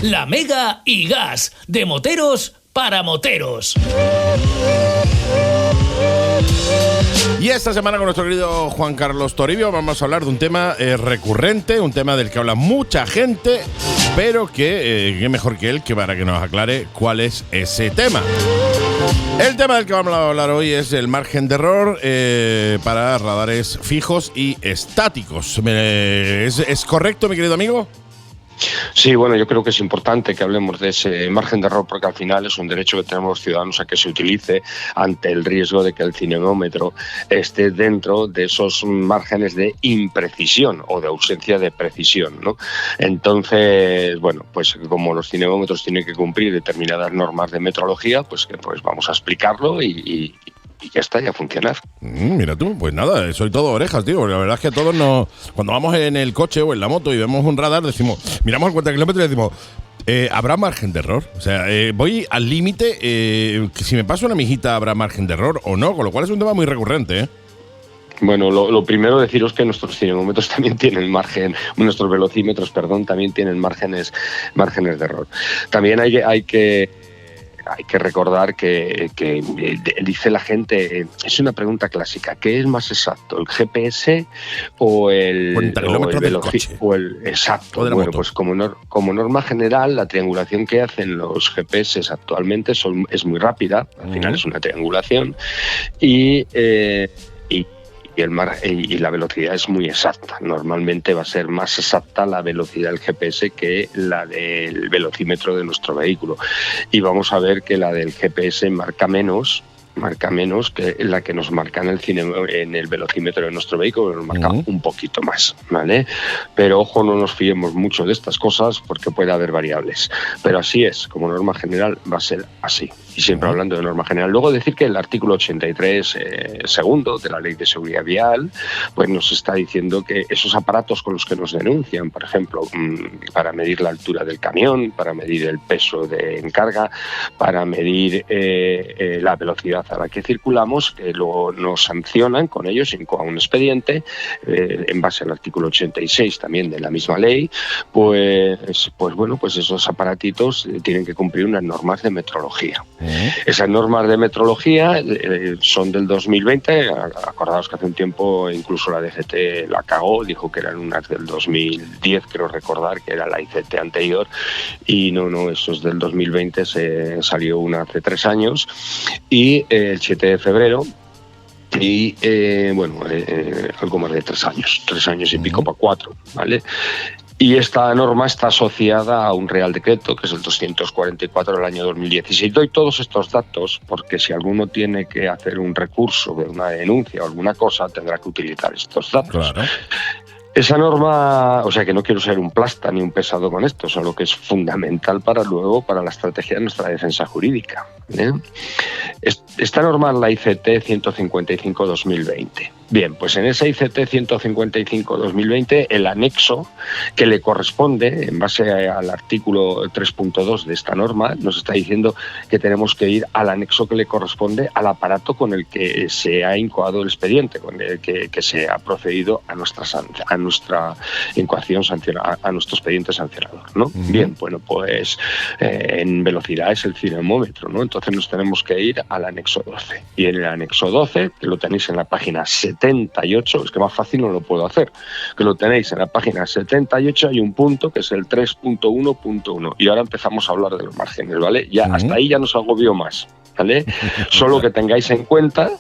La Mega y Gas, de moteros para moteros. Y esta semana con nuestro querido Juan Carlos Toribio vamos a hablar de un tema recurrente, un tema del que habla mucha gente, pero que qué mejor que él que para que nos aclare cuál es ese tema. El tema del que vamos a hablar hoy es el margen de error para radares fijos y estáticos. ¿Es correcto, mi querido amigo? Sí, bueno, yo creo que es importante que hablemos de ese margen de error porque al final es un derecho que tenemos los ciudadanos a que se utilice ante el riesgo de que el cinemómetro esté dentro de esos márgenes de imprecisión o de ausencia de precisión, ¿no? Entonces, bueno, pues como los cinemómetros tienen que cumplir determinadas normas de metrología, pues vamos a explicarlo y ya está, ya a funcionar. Mira tú, pues nada, soy todo orejas, tío, porque la verdad es que todos cuando vamos en el coche o en la moto y vemos un radar, miramos el 40 kilómetros y decimos, ¿habrá margen de error? O sea, voy al límite, que si me paso una mijita habrá margen de error o no, con lo cual es un tema muy recurrente, ¿eh? Bueno, lo primero deciros que nuestros cinemómetros también tienen nuestros velocímetros, también tienen márgenes de error. También hay que recordar que dice la gente, es una pregunta clásica, ¿qué es más exacto, el GPS o el velocímetro? Exacto. Bueno, moto. Pues como norma general, la triangulación que hacen los GPS actualmente es muy rápida, al final es una triangulación, y la velocidad es muy exacta. Normalmente va a ser más exacta la velocidad del GPS que la del velocímetro de nuestro vehículo. Y vamos a ver que la del GPS marca menos que la que nos marca en el velocímetro de nuestro vehículo, nos marca un poquito más, ¿vale? Pero ojo, no nos fiemos mucho de estas cosas porque puede haber variables. Pero así es, como norma general va a ser así. Y siempre hablando de norma general. Luego decir que el artículo 83 segundo de la Ley de Seguridad Vial pues nos está diciendo que esos aparatos con los que nos denuncian, por ejemplo, para medir la altura del camión, para medir el peso de encarga, para medir la velocidad a la que circulamos, que luego nos sancionan con ellos con un expediente en base al artículo 86 también de la misma ley, pues esos aparatitos tienen que cumplir unas normas de metrología. Esas normas de metrología son del 2020, acordaos que hace un tiempo incluso la DGT la cagó, dijo que eran unas del 2010, creo recordar que era la ICT anterior, y no, eso es del 2020, se salió una hace 3 años, y el 7 de febrero, y algo más de 3 años y pico para 4, ¿vale? Y esta norma está asociada a un Real Decreto, que es el 244 del año 2016. Doy todos estos datos porque si alguno tiene que hacer un recurso de una denuncia o alguna cosa, tendrá que utilizar estos datos. Claro. Esa norma, o sea que no quiero ser un plasta ni un pesado con esto, solo que es fundamental para la estrategia de nuestra defensa jurídica, ¿eh? Esta norma es la ICT 155-2020. Bien, pues en esa ICT 155-2020 el anexo que le corresponde, en base al artículo 3.2 de esta norma, nos está diciendo que tenemos que ir al anexo que le corresponde al aparato con el que se ha incoado el expediente, con el que se ha procedido a nuestra incoación sancionada, a nuestro expediente sancionador, ¿no? Bien, bueno, pues en velocidad es el cinemómetro, ¿no? Entonces nos tenemos que ir al anexo 12. Y en el anexo 12, que lo tenéis en la página 78, es que más fácil no lo puedo hacer, que lo tenéis en la página 78, hay un punto que es el 3.1.1 y ahora empezamos a hablar de los márgenes, ¿vale? Ya hasta ahí ya no os agobio más, ¿vale? Solo que tengáis en cuenta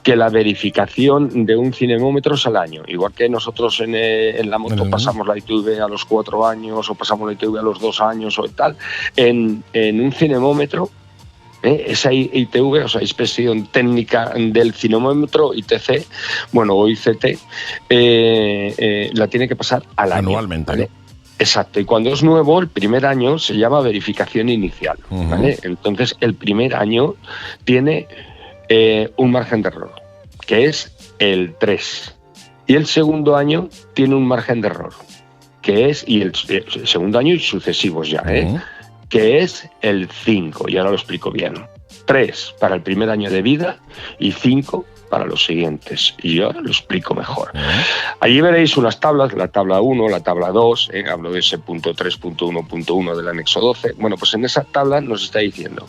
que la verificación de un cinemómetro es al año, igual que nosotros en la moto pasamos la ITV a los 4 años o pasamos la ITV a los 2 años o tal, en un cinemómetro, esa ITV, o sea, inspección técnica del cinemómetro, ITC, o ICT, la tiene que pasar al año. Anualmente, ¿vale? Exacto, y cuando es nuevo, el primer año se llama verificación inicial, ¿vale? Entonces, el primer año tiene un margen de error, que es el 3, y el segundo año tiene un margen de error, que es, y el segundo año y sucesivos ya, que es el 5, y ahora lo explico bien. 3 para el primer año de vida y 5 para los siguientes. Y ahora lo explico mejor. Allí veréis unas tablas, la tabla 1, la tabla 2, hablo de ese punto 3.1.1 del anexo 12. Bueno, pues en esa tabla nos está diciendo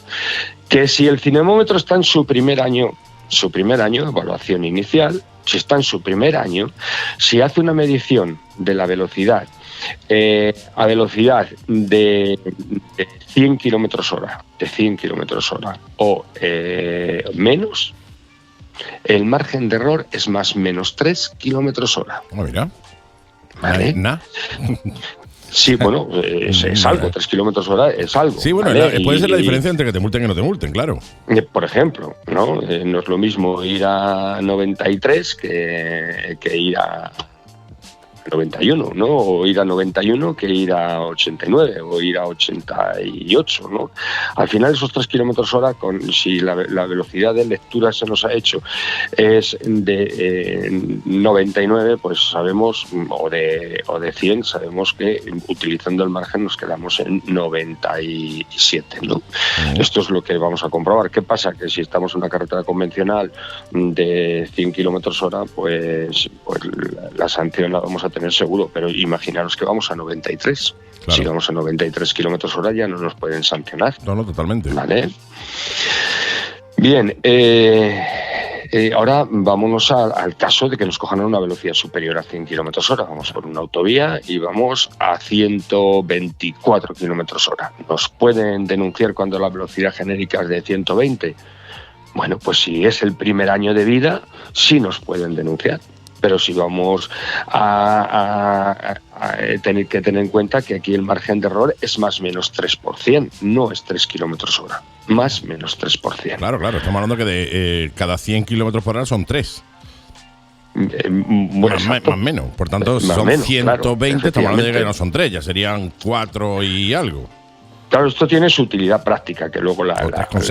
que si el cinemómetro está en su primer año, evaluación inicial, si está en su primer año, si hace una medición de la velocidad a velocidad de 100 kilómetros hora, o menos, el margen de error es más menos 3 kilómetros hora. Mira. ¿Vale? Sí, bueno, es algo, 3 kilómetros hora es algo. Sí, bueno, ¿vale? puede ser la diferencia entre que te multen y no te multen, claro. Por ejemplo, ¿no? No es lo mismo ir a 93 que ir a 91, ¿no? O ir a 91 que ir a 89 o ir a 88, ¿no? Al final esos 3 kilómetros hora, si la velocidad de lectura se nos ha hecho es de 99, pues sabemos, o de 100, sabemos que utilizando el margen nos quedamos en 97, ¿no? Esto es lo que vamos a comprobar. ¿Qué pasa? Que si estamos en una carretera convencional de 100 kilómetros hora, pues la sanción la vamos a tener seguro, pero imaginaros que vamos a 93. Claro. Si vamos a 93 kilómetros hora ya no nos pueden sancionar. No, totalmente. ¿Vale? Bien, ahora vámonos al caso de que nos cojan a una velocidad superior a 100 kilómetros hora. Vamos por una autovía y vamos a 124 kilómetros hora. ¿Nos pueden denunciar cuando la velocidad genérica es de 120? Bueno, pues si es el primer año de vida, sí nos pueden denunciar. Pero si vamos a tener que tener en cuenta que aquí el margen de error es más o menos 3%, no es 3 kilómetros hora, más o menos 3%. Claro, estamos hablando que de cada 100 kilómetros por hora son 3. Bueno, más o menos, por tanto son menos, 120, claro, estamos hablando de que no son 3, ya serían 4 y algo. Claro, esto tiene su utilidad práctica, que luego la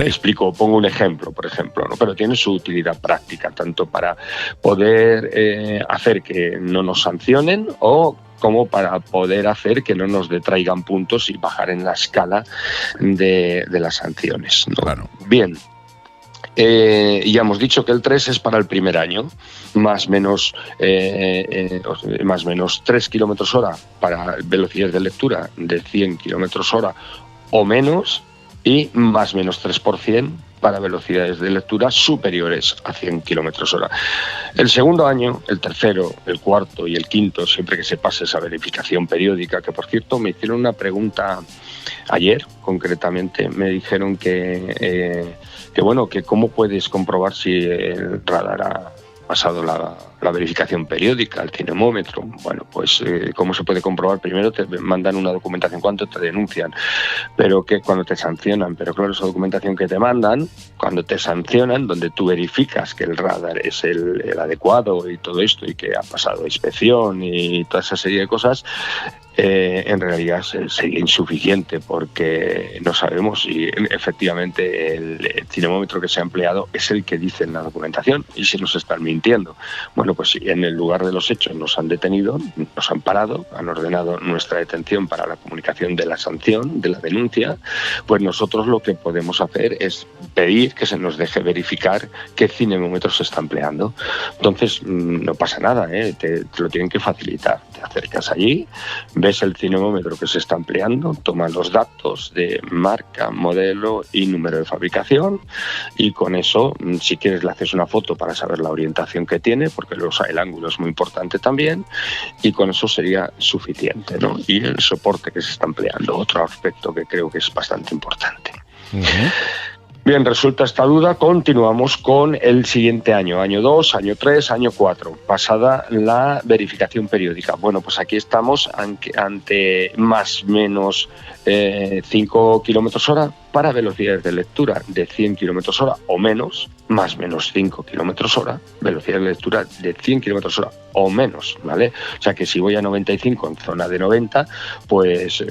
explico, pongo un ejemplo, por ejemplo, ¿no? Pero tiene su utilidad práctica, tanto para poder hacer que no nos sancionen o como para poder hacer que no nos detraigan puntos y bajar en la escala de las sanciones, ¿no? Claro. Bien. Ya hemos dicho que el 3 es para el primer año, más o menos 3 kilómetros hora para velocidades de lectura de 100 kilómetros hora o menos, y más o menos 3% para velocidades de lectura superiores a 100 kilómetros hora. El segundo año, el tercero, el cuarto y el quinto, siempre que se pase esa verificación periódica, que por cierto me hicieron una pregunta ayer, concretamente, me dijeron que cómo puedes comprobar si el radar ha pasado la verificación periódica, el cinemómetro. Bueno, pues ¿cómo se puede comprobar? Primero te mandan una documentación cuando te denuncian, pero que cuando te sancionan. Pero claro, esa documentación que te mandan, cuando te sancionan, donde tú verificas que el radar es el adecuado y todo esto, y que ha pasado inspección y toda esa serie de cosas, en realidad sería insuficiente, porque no sabemos si efectivamente el cinemómetro que se ha empleado es el que dice en la documentación y si nos están mintiendo. Bueno, pues si en el lugar de los hechos nos han detenido, nos han parado, han ordenado nuestra detención para la comunicación de la sanción, de la denuncia, pues nosotros lo que podemos hacer es pedir que se nos deje verificar qué cinemómetro se está empleando. Entonces no pasa nada, te lo tienen que facilitar. Te acercas allí, ves el cinemómetro que se está empleando, tomas los datos de marca, modelo y número de fabricación, y con eso, si quieres, le haces una foto para saber la orientación que tiene, porque el ángulo es muy importante también, y con eso sería suficiente, ¿no? Y el soporte que se está empleando, otro aspecto que creo que es bastante importante. Bien, resuelta esta duda, continuamos con el siguiente año 2, año 3, año 4, pasada la verificación periódica. Bueno, pues aquí estamos ante más o menos 5 kilómetros hora para velocidades de lectura de 100 kilómetros hora o menos, más o menos 5 kilómetros hora, velocidad de lectura de 100 kilómetros hora o menos, ¿vale? O sea que si voy a 95 en zona de 90, pues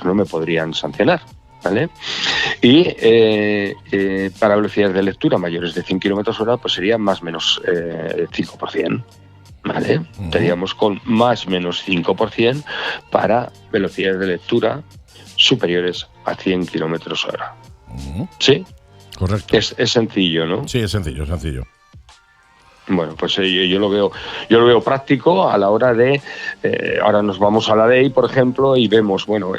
no me podrían sancionar, ¿vale? Y para velocidades de lectura mayores de 100 kilómetros hora, pues sería más o menos 5%. ¿Vale? Estaríamos con más o menos 5% para velocidades de lectura superiores a 100 kilómetros hora. ¿Sí? Correcto. Es sencillo, ¿no? Sí, es sencillo. Bueno, pues yo lo veo práctico a la hora de ahora nos vamos a la ley, por ejemplo, y vemos, bueno,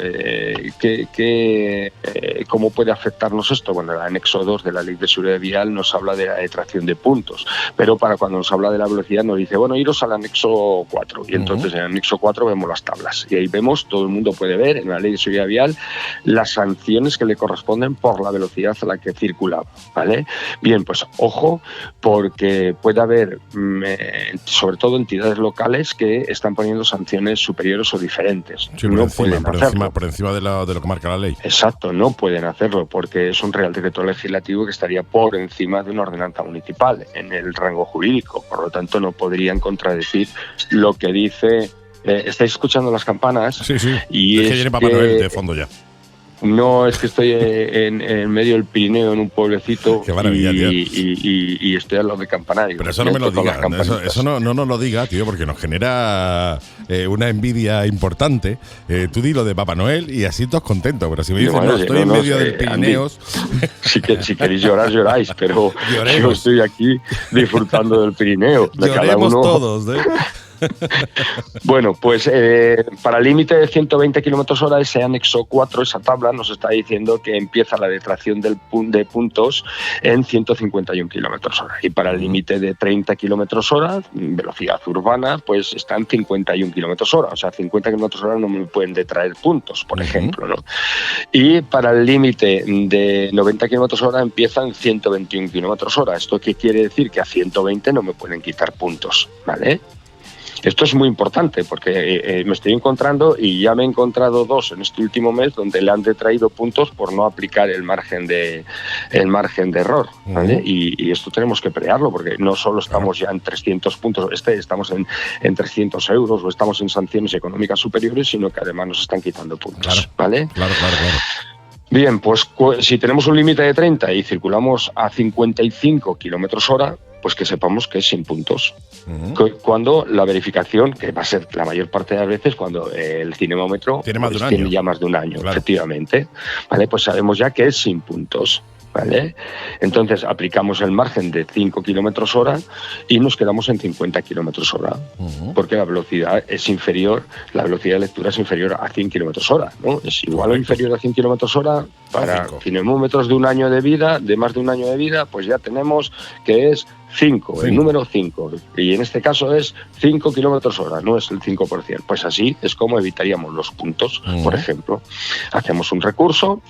cómo puede afectarnos esto. Bueno, el anexo 2 de la Ley de Seguridad Vial nos habla de la detracción de puntos, pero para cuando nos habla de la velocidad nos dice, bueno, iros al anexo 4, y entonces en el anexo 4 vemos las tablas, y ahí vemos, todo el mundo puede ver en la Ley de Seguridad Vial las sanciones que le corresponden por la velocidad a la que circula, ¿vale? Bien, pues ojo, porque puede haber sobre todo entidades locales que están poniendo sanciones superiores o diferentes. Sí, por encima de lo que marca la ley. Exacto, no pueden hacerlo porque es un Real Decreto Legislativo que estaría por encima de una ordenanza municipal en el rango jurídico. Por lo tanto, no podrían contradecir lo que dice. ¿Estáis escuchando las campanas? Sí. Y es que viene Papá Noel de fondo ya. No, es que estoy en medio del Pirineo, en un pueblecito. Qué maravilla, y estoy al lado de Campanario. Pero eso no me lo diga, eso no nos lo diga, tío, porque nos genera una envidia importante. Tú di lo de Papá Noel y así todos contentos, pero si me dices, estoy en medio del Pirineos… Si queréis llorar, lloráis, pero yo estoy aquí disfrutando del Pirineo. Lloremos todos, ¿eh? Bueno, pues para el límite de 120 km/h, ese anexo 4, esa tabla, nos está diciendo que empieza la detracción de puntos en 151 km/h. Y para el límite de 30 km/h, velocidad urbana, pues está en 51 km/h. O sea, 50 km/h no me pueden detraer puntos, por ejemplo, ¿no? Y para el límite de 90 km/h empieza en 121 km/h. ¿Esto qué quiere decir? Que a 120 no me pueden quitar puntos, ¿vale? Esto es muy importante porque me estoy encontrando, y ya me he encontrado dos en este último mes, donde le han detraído puntos por no aplicar el margen de error, ¿vale? Y esto tenemos que pelearlo porque no solo estamos ya en 300 puntos, estamos en 300 euros o estamos en sanciones económicas superiores, sino que además nos están quitando puntos, ¿vale? Claro. Bien, pues si tenemos un límite de 30 y circulamos a 55 km/h, pues que sepamos que es sin puntos. Cuando la verificación, que va a ser la mayor parte de las veces, cuando el cinemómetro tiene ya más de un año, claro. Efectivamente, ¿vale? Pues sabemos ya que es sin puntos, ¿vale? Entonces aplicamos el margen de 5 km/h y nos quedamos en 50 km/h, porque la velocidad es inferior, la velocidad de lectura es inferior a 100 km/h, ¿no? Es igual o inferior a 100 km/h para cinemómetros de un año de vida, de más de un año de vida, pues ya tenemos que es 5, el número 5, y en este caso es 5 km/h, no es el 5%. Pues así es como evitaríamos los puntos. Por ejemplo, hacemos un recurso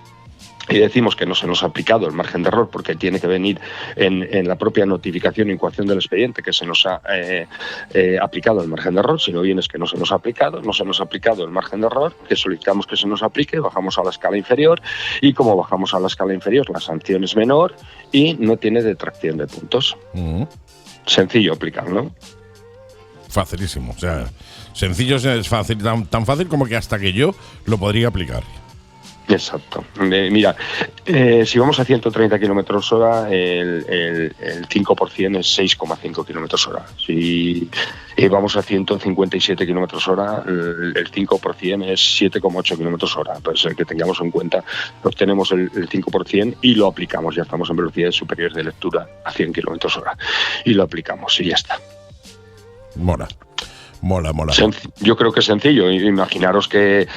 y decimos que no se nos ha aplicado el margen de error porque tiene que venir en la propia notificación e incoación del expediente que se nos ha aplicado el margen de error, si no bien es que no se nos ha aplicado el margen de error, que solicitamos que se nos aplique, bajamos a la escala inferior, y como bajamos a la escala inferior la sanción es menor y no tiene detracción de puntos. Sencillo aplicarlo. Facilísimo, o sea, sencillo es fácil, tan fácil como que hasta que yo lo podría aplicar. Exacto. Mira, si vamos a 130 km/h, el 5% es 6,5 km/h. Si vamos a 157 km/h, el 5% es 7,8 km/h. Pues que tengamos en cuenta, obtenemos el 5% y lo aplicamos. Ya estamos en velocidades superiores de lectura a 100 km/h. Y lo aplicamos y ya está. Mola. Yo creo que es sencillo. Imaginaros que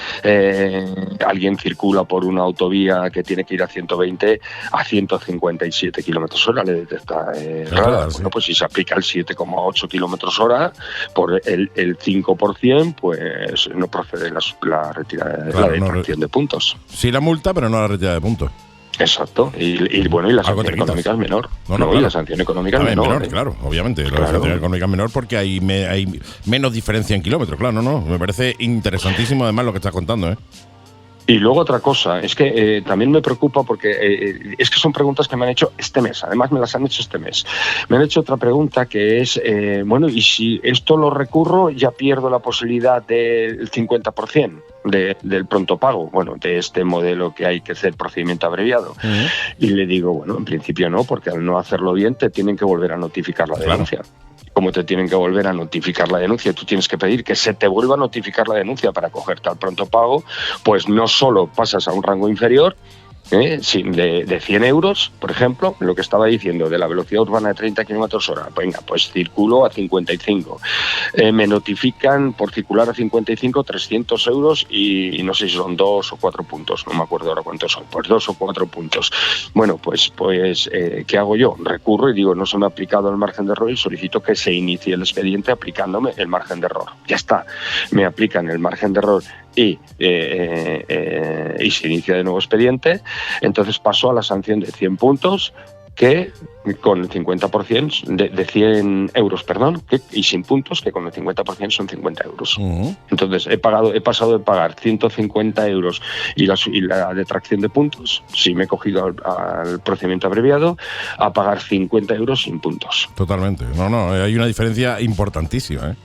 alguien circula por una autovía que tiene que ir a 120 a 157 km/h, le detecta radar. Bueno, pues si se aplica el 7,8 km/h por el 5%, pues no procede la retirada de la detracción de puntos. Sí la multa, pero no la retirada de puntos. Exacto, y la sanción económica es menor. Claro. Y la sanción económica es menor. Claro, obviamente. La sanción económica es menor porque hay menos diferencia en kilómetros, claro, no. Me parece interesantísimo además lo que estás contando, ¿eh? Y luego otra cosa, es que también me preocupa porque es que son preguntas que me han hecho este mes, además me las han hecho este mes. Me han hecho otra pregunta que es, y si esto lo recurro, ya pierdo la posibilidad del 50% del pronto pago, de este modelo que hay que hacer procedimiento abreviado. Y le digo, en principio no, porque al no hacerlo bien te tienen que volver a notificar la denuncia. Como te tienen que volver a notificar la denuncia, tú tienes que pedir que se te vuelva a notificar la denuncia para cogerte al pronto pago, pues no solo pasas a un rango inferior, Sí, de 100 euros, por ejemplo, lo que estaba diciendo, de la velocidad urbana de 30 kilómetros hora, venga, pues circulo a 55. Me notifican por circular a 55 300 euros y no sé si son 2 o 4 puntos, no me acuerdo ahora cuántos son, pues 2 o 4 puntos. Bueno, pues ¿qué hago yo? Recurro y digo, no se me ha aplicado el margen de error y solicito que se inicie el expediente aplicándome el margen de error. Ya está, me aplican el margen de error y se inicia de nuevo expediente. Entonces paso a la sanción de 100 puntos que con el 50% de 100 euros, perdón, y sin puntos, que con el 50% son 50 euros. Entonces he pasado de pagar 150 euros y la detracción de puntos, si me he cogido al procedimiento abreviado, a pagar 50 euros sin puntos. Totalmente. No, hay una diferencia importantísima, ¿eh?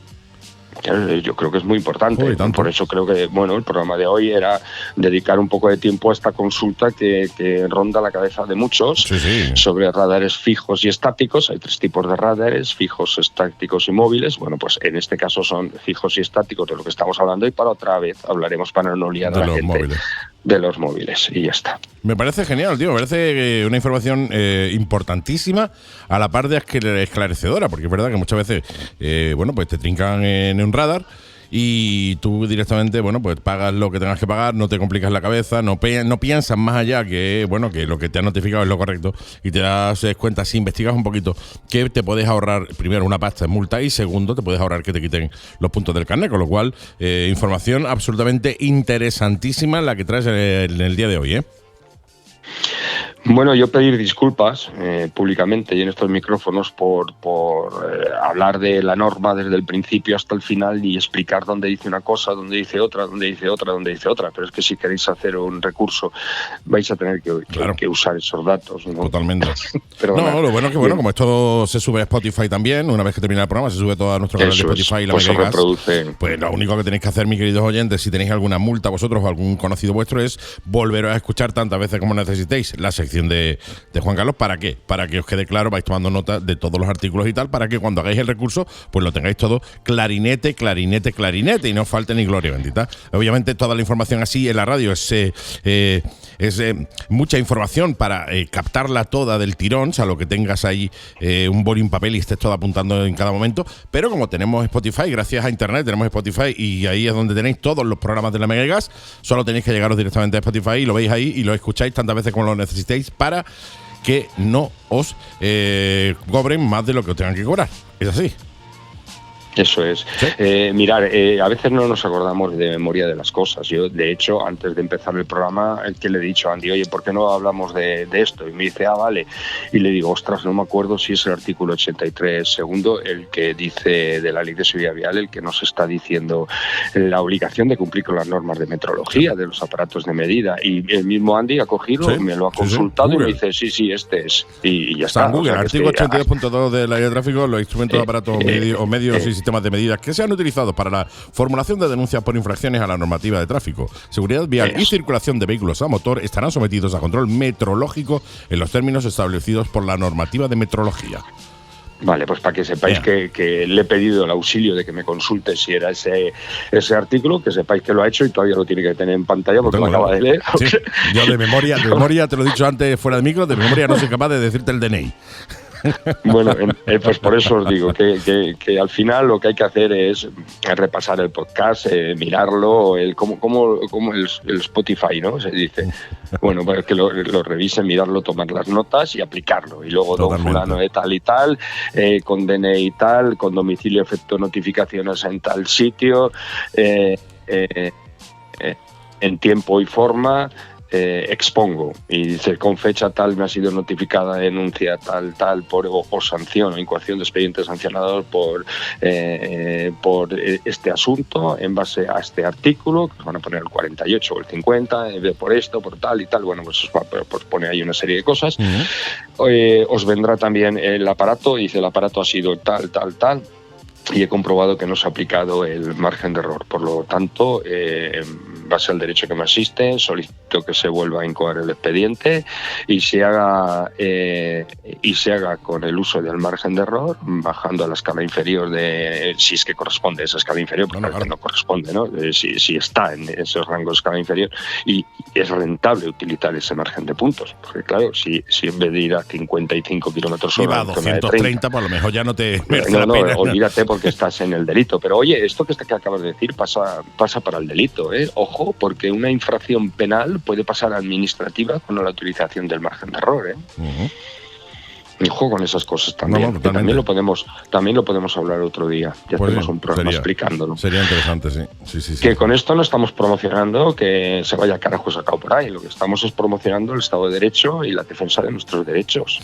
Yo creo que es muy importante. Por eso creo que el programa de hoy era dedicar un poco de tiempo a esta consulta que ronda la cabeza de muchos sobre radares fijos y estáticos. Hay 3 tipos de radares: fijos, estáticos y móviles. Bueno, pues en este caso son fijos y estáticos de lo que estamos hablando, y para otra vez hablaremos, para no liar a la gente, móviles. De los móviles, y ya está. Me parece genial, tío. Me parece una información importantísima, a la par de esclarecedora, porque es verdad que muchas veces pues te trincan en un radar y tú directamente, pues pagas lo que tengas que pagar, no te complicas la cabeza, no piensas más allá que lo que te han notificado es lo correcto, y te das cuenta, si investigas un poquito, que te puedes ahorrar, primero, una pasta en multa, y segundo, te puedes ahorrar que te quiten los puntos del carnet, con lo cual, información absolutamente interesantísima la que traes en el día de hoy, ¿eh? Bueno, yo pedir disculpas públicamente y en estos micrófonos por hablar de la norma desde el principio hasta el final y explicar dónde dice una cosa, dónde dice otra, dónde dice otra, dónde dice otra. Pero es que si queréis hacer un recurso vais a tener que usar esos datos, ¿no? Totalmente. Pero lo bueno es que, como esto se sube a Spotify también, una vez que termina el programa, se sube todo a nuestro canal de Spotify y la Megagas. Pues lo único que tenéis que hacer, mis queridos oyentes, si tenéis alguna multa vosotros o algún conocido vuestro, es volveros a escuchar tantas veces como necesitéis la sección de Juan Carlos. ¿Para qué? Para que os quede claro, vais tomando nota de todos los artículos y tal, para que cuando hagáis el recurso, pues lo tengáis todo clarinete y no os falte ni gloria bendita. Obviamente toda la información así en la radio es mucha información para captarla toda del tirón, o sea, lo que tengas ahí un boli y un papel y estés todo apuntando en cada momento. Pero como tenemos Spotify, gracias a internet tenemos Spotify, y ahí es donde tenéis todos los programas de la Megagas. Solo tenéis que llegaros directamente a Spotify y lo veis ahí y lo escucháis tantas veces como lo necesitéis, para que no os cobren más de lo que os tengan que cobrar. Es así. Eso es. ¿Sí? Mirar, a veces no nos acordamos de memoria de las cosas. Yo, de hecho, antes de empezar el programa, que le he dicho a Andy, oye, ¿por qué no hablamos de esto? Y me dice, vale. Y le digo, ostras, no me acuerdo si es el artículo 83 segundo el que dice de la Ley de Seguridad Vial, el que nos está diciendo la obligación de cumplir con las normas de metrología de los aparatos de medida. Y el mismo Andy ha cogido, me lo ha consultado y me dice, sí, este es. Y ya está. Google, o sea, artículo 82.2 de la Ley de Tráfico, los instrumentos de aparatos o medios y sistemas de medidas que sean utilizados para la formulación de denuncias por infracciones a la normativa de tráfico, seguridad vial y circulación de vehículos a motor estarán sometidos a control metrológico en los términos establecidos por la normativa de metrología. Vale, pues para que sepáis que le he pedido el auxilio de que me consulte si era ese artículo, que sepáis que lo ha hecho y todavía lo tiene que tener en pantalla porque lo acaba de leer. Sí. Yo de memoria, te lo he dicho antes fuera de micro, de memoria no soy capaz de decirte el DNI. Bueno, pues por eso os digo que al final lo que hay que hacer es repasar el podcast, mirarlo, como el Spotify, ¿no? Se dice. Bueno, pues que lo revisen, mirarlo, tomar las notas y aplicarlo. Y luego don fulano de tal y tal, con DNI y tal, con domicilio efecto notificaciones en tal sitio, en tiempo y forma. Expongo y dice con fecha tal me ha sido notificada denuncia tal por o sanción o incoación de expediente sancionador por este asunto en base a este artículo, que van a poner el 48 o el 50 por esto, por tal y tal. Bueno, pues pone ahí una serie de cosas. Os vendrá también el aparato, dice el aparato ha sido tal y he comprobado que no se ha aplicado el margen de error, por lo tanto base al derecho que me asiste, solicito que se vuelva a incoar el expediente y se haga con el uso del margen de error, bajando a la escala inferior de, si es que corresponde a esa escala inferior, porque no corresponde, ¿no? Si está en esos rangos de escala inferior, y es rentable utilizar ese margen de puntos, porque claro, si en vez de ir a 55 kilómetros hora, a 230, por lo mejor ya no te merece la pena. Olvídate, porque estás en el delito. Pero oye, esto que acabas de decir pasa para el delito, ¿eh? Ojo, porque una infracción penal puede pasar a administrativa con la utilización del margen de error, ¿eh? Uh-huh. Ojo con esas cosas también. También lo podemos hablar otro día. Ya pues tenemos un programa explicándolo. Sería interesante, sí. Que con esto no estamos promocionando que se vaya carajo sacado por ahí. Lo que estamos es promocionando el Estado de Derecho y la defensa de nuestros derechos.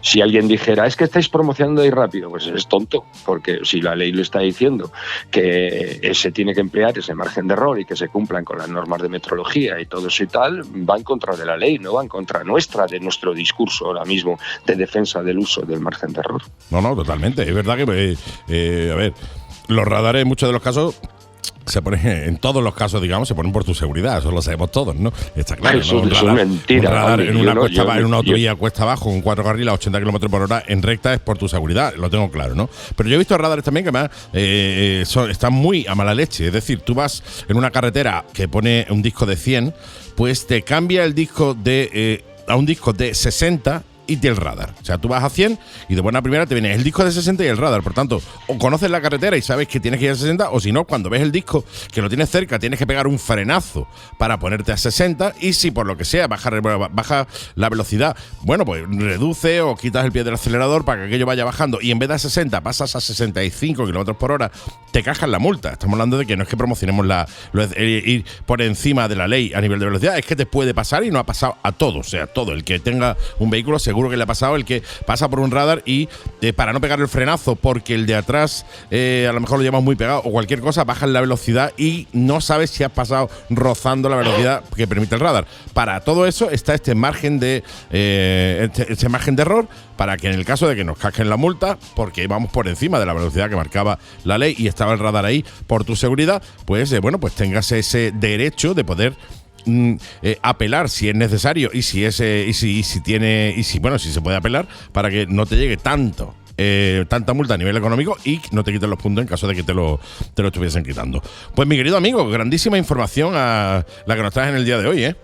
Si alguien dijera, es que estáis promocionando ahí rápido, pues es tonto, porque si la ley lo está diciendo que se tiene que emplear ese margen de error y que se cumplan con las normas de metrología y todo eso y tal, va en contra de la ley, no va en contra nuestra, de nuestro discurso ahora mismo de defensa del uso del margen de error. No, totalmente. Es verdad que, a ver, los radares en muchos de los casos se ponen, en todos los casos, digamos, se ponen por tu seguridad. Eso lo sabemos todos, ¿no? Está claro, eso, ¿no? Es mentira. Un radar en una autovía cuesta abajo, con 4 carriles a 80 km por hora en recta es por tu seguridad, lo tengo claro, ¿no? Pero yo he visto radares también que además están muy a mala leche. Es decir, tú vas en una carretera que pone un disco de 100, pues te cambia el disco a un disco de 60 y del radar. O sea, tú vas a 100 y de buena primera te viene el disco de 60 y el radar. Por tanto, o conoces la carretera y sabes que tienes que ir a 60, o si no, cuando ves el disco que lo tienes cerca, tienes que pegar un frenazo para ponerte a 60, y si por lo que sea baja la velocidad, bueno, pues reduce o quitas el pie del acelerador para que aquello vaya bajando, y en vez de a 60 pasas a 65 kilómetros por hora, te cascan la multa. Estamos hablando de que no es que promocionemos ir por encima de la ley a nivel de velocidad, es que te puede pasar, y no ha pasado a todos. O sea, todo el que tenga un vehículo seguro que le ha pasado, el que pasa por un radar y para no pegar el frenazo porque el de atrás a lo mejor lo llevas muy pegado o cualquier cosa, bajas la velocidad y no sabes si has pasado rozando la velocidad que permite el radar. Para todo eso está este margen de error, para que en el caso de que nos casquen la multa, porque vamos por encima de la velocidad que marcaba la ley y estaba el radar ahí por tu seguridad, pues pues tengas ese derecho de poder apelar si es necesario y si se puede apelar, para que no te llegue tanta multa a nivel económico y no te quiten los puntos en caso de que te lo estuviesen quitando. Pues mi querido amigo, grandísima información a la que nos traes en el día de hoy, ¿eh?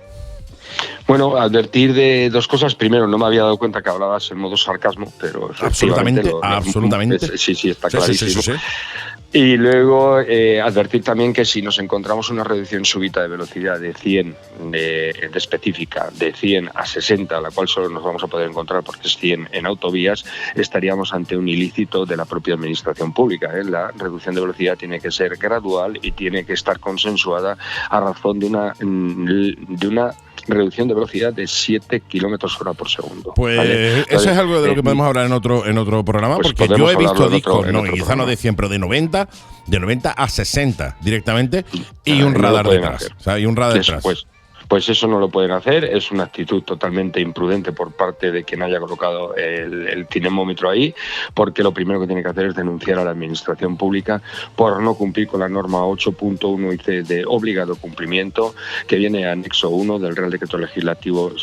Bueno, advertir de dos cosas. Primero, no me había dado cuenta que hablabas en modo sarcasmo, pero absolutamente. Sí, está clarísimo. Sí. Y luego advertir también que si nos encontramos una reducción súbita de velocidad de 100 de específica, de 100 a 60, la cual solo nos vamos a poder encontrar porque es 100 en autovías, estaríamos ante un ilícito de la propia administración pública, ¿eh? La reducción de velocidad tiene que ser gradual y tiene que estar consensuada a razón de una reducción de velocidad de 7 kilómetros hora por segundo. Pues ¿vale? Eso es algo de lo que podemos hablar en otro programa, pues porque yo he visto discos, quizá no de 100, pero de 90 a 60 directamente, y un radar detrás. O sea, y un radar detrás. Pues eso no lo pueden hacer, es una actitud totalmente imprudente por parte de quien haya colocado el cinemómetro ahí, porque lo primero que tiene que hacer es denunciar a la administración pública por no cumplir con la norma 8.1 IC de obligado cumplimiento, que viene anexo 1 del Real Decreto Legislativo,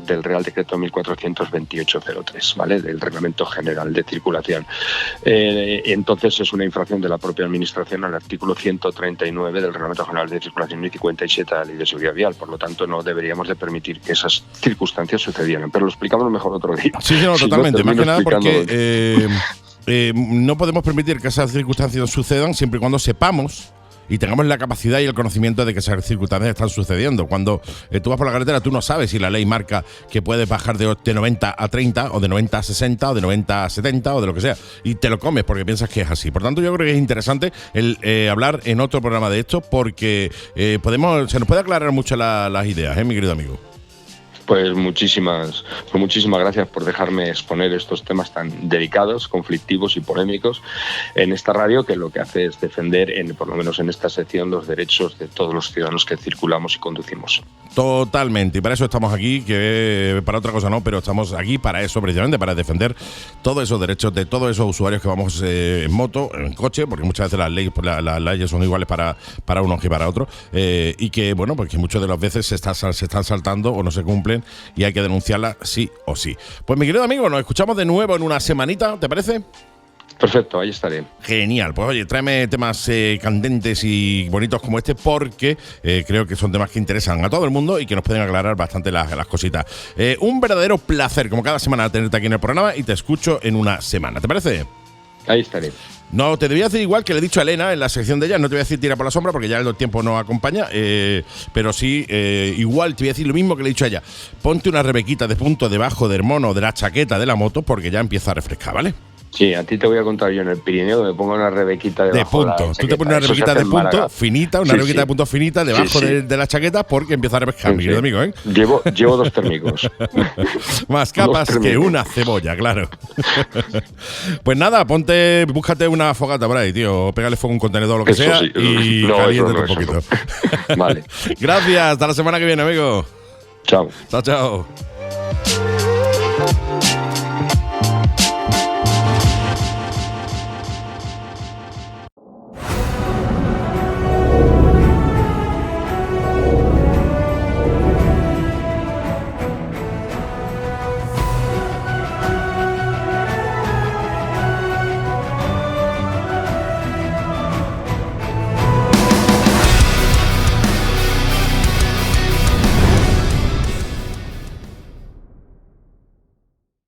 del Real Decreto 1428/03, ¿vale? Del Reglamento General de Circulación. Entonces es una infracción de la propia administración al artículo 139 del Reglamento General de Circulación y 57 de la Ley de Seguridad Vial. Por lo tanto, no deberíamos de permitir que esas circunstancias sucedieran. Pero lo explicamos mejor otro día. Sí, no, totalmente. Más que nada porque no podemos permitir que esas circunstancias sucedan siempre y cuando sepamos y tengamos la capacidad y el conocimiento de que esas circunstancias están sucediendo. Cuando tú vas por la carretera, tú no sabes si la ley marca que puedes bajar de 90 a 30, o de 90 a 60, o de 90 a 70, o de lo que sea, y te lo comes porque piensas que es así. Por tanto, yo creo que es interesante el hablar en otro programa de esto, porque se nos puede aclarar mucho las ideas, mi querido amigo. Pues muchísimas gracias por dejarme exponer estos temas tan delicados, conflictivos y polémicos en esta radio, que lo que hace es defender, por lo menos en esta sección, los derechos de todos los ciudadanos que circulamos y conducimos. Totalmente, y para eso estamos aquí, que para otra cosa no, pero estamos aquí para eso, precisamente para defender todos esos derechos de todos esos usuarios que vamos en moto, en coche, porque muchas veces las leyes son iguales para unos que para otros, y que, bueno, pues que muchas de las veces se están saltando o no se cumplen y hay que denunciarlas sí o sí. Pues mi querido amigo, nos escuchamos de nuevo en una semanita, ¿te parece? Perfecto, ahí estaré. Genial, pues oye, tráeme temas candentes y bonitos como este, porque creo que son temas que interesan a todo el mundo y que nos pueden aclarar bastante las cositas. Un verdadero placer, como cada semana, tenerte aquí en el programa, y te escucho en una semana, ¿te parece? Ahí estaré. No, te debía decir igual que le he dicho a Elena en la sección de ella, no te voy a decir tira por la sombra porque ya el tiempo no acompaña, pero sí, igual te voy a decir lo mismo que le he dicho a ella. Ponte una rebequita de punto debajo del mono de la chaqueta de la moto porque ya empieza a refrescar, ¿vale? Sí, a ti te voy a contar yo en el Pirineo, me pongo una rebequita de punto. Tú te pones una rebequita de punto finita, una rebequita de punto finita debajo de la chaqueta porque empieza a refrescar, mi querido amigo, ¿eh? Llevo 2 térmicos. Más capas que una cebolla, claro. Pues nada, búscate una fogata por ahí, tío. Pégale fuego a un contenedor o lo que sea sí. Y caliéntate un poquito. Vale. Gracias, hasta la semana que viene, amigo. Chao. Chao, chao.